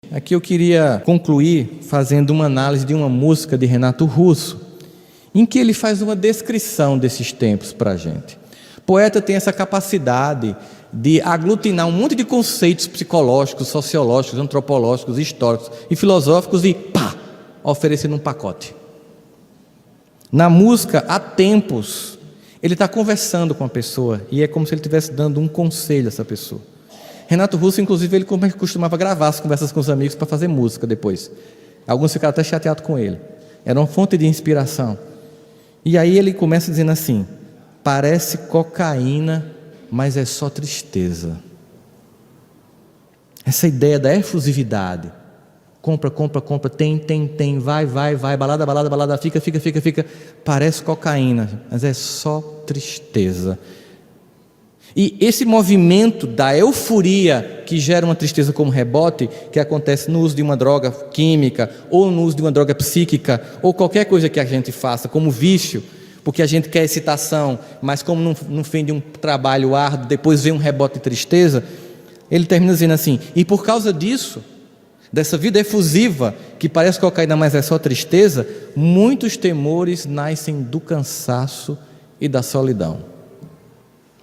Aqui eu queria concluir fazendo uma análise de uma música de Renato Russo, em que ele faz uma descrição desses tempos para a gente. O poeta tem essa capacidade de aglutinar um monte de conceitos psicológicos, sociológicos, antropológicos, históricos e filosóficos e oferecendo um pacote. Na música, há tempos, ele está conversando com a pessoa e é como se ele estivesse dando um conselho a essa pessoa. Renato Russo, inclusive, ele costumava gravar as conversas com os amigos para fazer música depois. Alguns ficaram até chateados com ele. Era uma fonte de inspiração. E aí ele começa dizendo assim: parece cocaína, mas é só tristeza. Essa ideia da efusividade. Compra, tem, vai, balada, fica. Parece cocaína, mas é só tristeza. E esse movimento da euforia que gera uma tristeza como rebote, que acontece no uso de uma droga química, ou no uso de uma droga psíquica, ou qualquer coisa que a gente faça como vício, porque a gente quer excitação, mas como no fim de um trabalho árduo, depois vem um rebote de tristeza, ele termina dizendo assim: e por causa disso, dessa vida efusiva, que parece cocaína, mas é só tristeza, muitos temores nascem do cansaço e da solidão.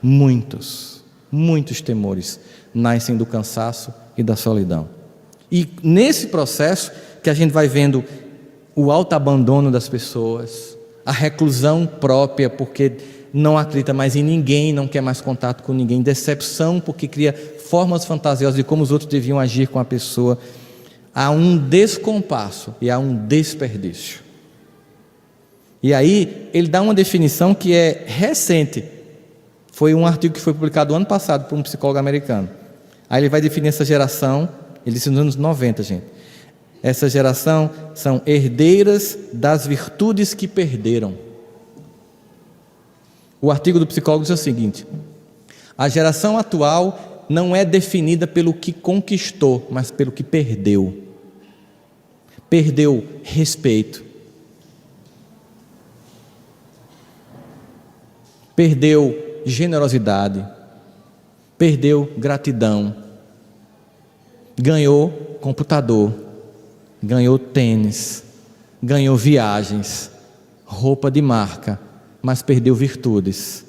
Muitos temores nascem do cansaço e da solidão. E nesse processo que a gente vai vendo o autoabandono das pessoas, a reclusão própria porque não acredita mais em ninguém, não quer mais contato com ninguém, decepção porque cria formas fantasiosas de como os outros deviam agir com a pessoa, há um descompasso e há um desperdício. E aí ele dá uma definição que é recente. Foi um artigo que foi publicado ano passado por um psicólogo americano. Aí ele vai definir essa geração, ele disse nos anos 90, gente. Essa geração são herdeiras das virtudes que perderam. O artigo do psicólogo diz o seguinte: a geração atual não é definida pelo que conquistou, mas pelo que perdeu. Perdeu respeito. Perdeu generosidade, perdeu gratidão, ganhou computador, ganhou tênis, ganhou viagens, roupa de marca, mas perdeu virtudes.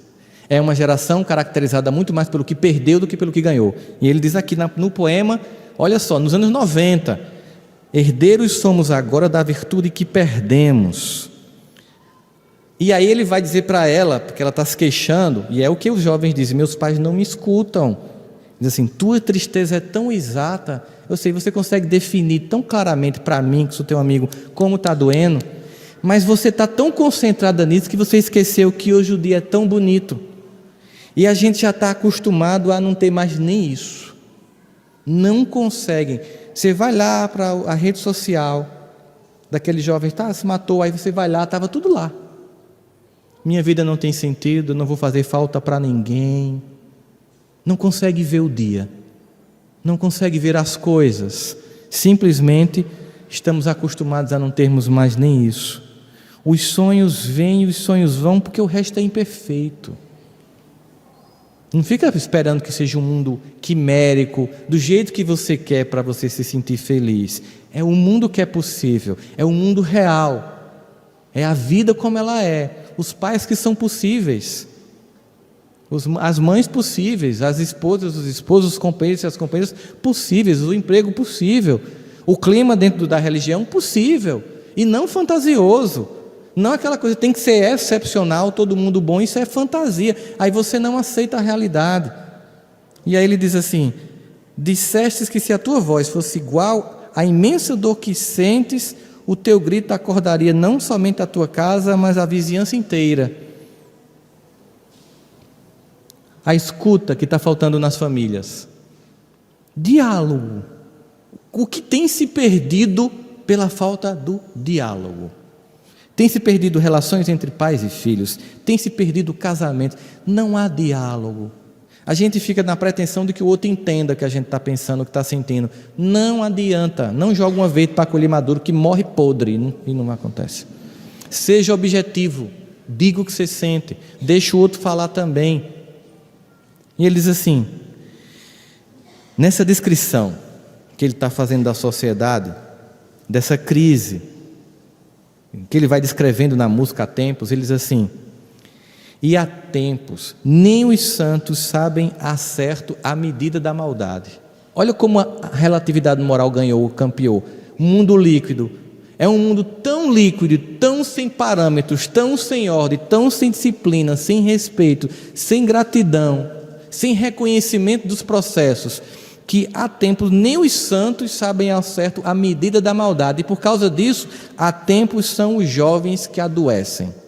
É uma geração caracterizada muito mais pelo que perdeu do que pelo que ganhou. E ele diz aqui no poema, olha só, nos anos 90, herdeiros somos agora da virtude que perdemos. E aí ele vai dizer para ela, porque ela está se queixando, e é o que os jovens dizem: meus pais não me escutam. Diz assim: tua tristeza é tão exata, eu sei, você consegue definir tão claramente para mim, que sou teu amigo, como está doendo, mas você está tão concentrada nisso que você esqueceu que hoje o dia é tão bonito. E a gente já está acostumado a não ter mais nem isso. Não conseguem. Você vai lá para a rede social daquele jovem, se matou, aí você vai lá, estava tudo lá. Minha vida não tem sentido, não vou fazer falta para ninguém. Não consegue ver o dia, não consegue ver as coisas. Simplesmente estamos acostumados a não termos mais nem isso. Os sonhos vêm e os sonhos vão, porque o resto é imperfeito. Não fica esperando que seja um mundo quimérico, do jeito que você quer para você se sentir feliz. É o mundo que é possível, é o mundo real, é a vida como ela é. Os pais que são possíveis, as mães possíveis, as esposas, os esposos, os companheiros e as companheiras possíveis, o emprego possível, o clima dentro da religião possível, e não fantasioso, não aquela coisa, tem que ser excepcional, todo mundo bom, isso é fantasia, aí você não aceita a realidade. E aí ele diz assim: dissestes que se a tua voz fosse igual à imensa dor que sentes, o teu grito acordaria não somente a tua casa, mas a vizinhança inteira. A escuta que está faltando nas famílias. Diálogo. O que tem se perdido pela falta do diálogo? Tem se perdido relações entre pais e filhos, tem se perdido casamento, não há diálogo. A gente fica na pretensão de que o outro entenda o que a gente está pensando, o que está sentindo. Não adianta, não joga uma vez para colher maduro que morre podre, e não acontece. Seja objetivo, diga o que você sente, deixa o outro falar também. E ele diz assim, nessa descrição, que ele está fazendo da sociedade, dessa crise, que ele vai descrevendo na música Há Tempos. Ele diz assim: e há tempos, nem os santos sabem a certo a medida da maldade. Olha como a relatividade moral ganhou, campeou. Um mundo líquido, é um mundo tão líquido, tão sem parâmetros, tão sem ordem, tão sem disciplina, sem respeito, sem gratidão, sem reconhecimento dos processos, que há tempos nem os santos sabem ao certo a medida da maldade, e por causa disso, há tempos são os jovens que adoecem.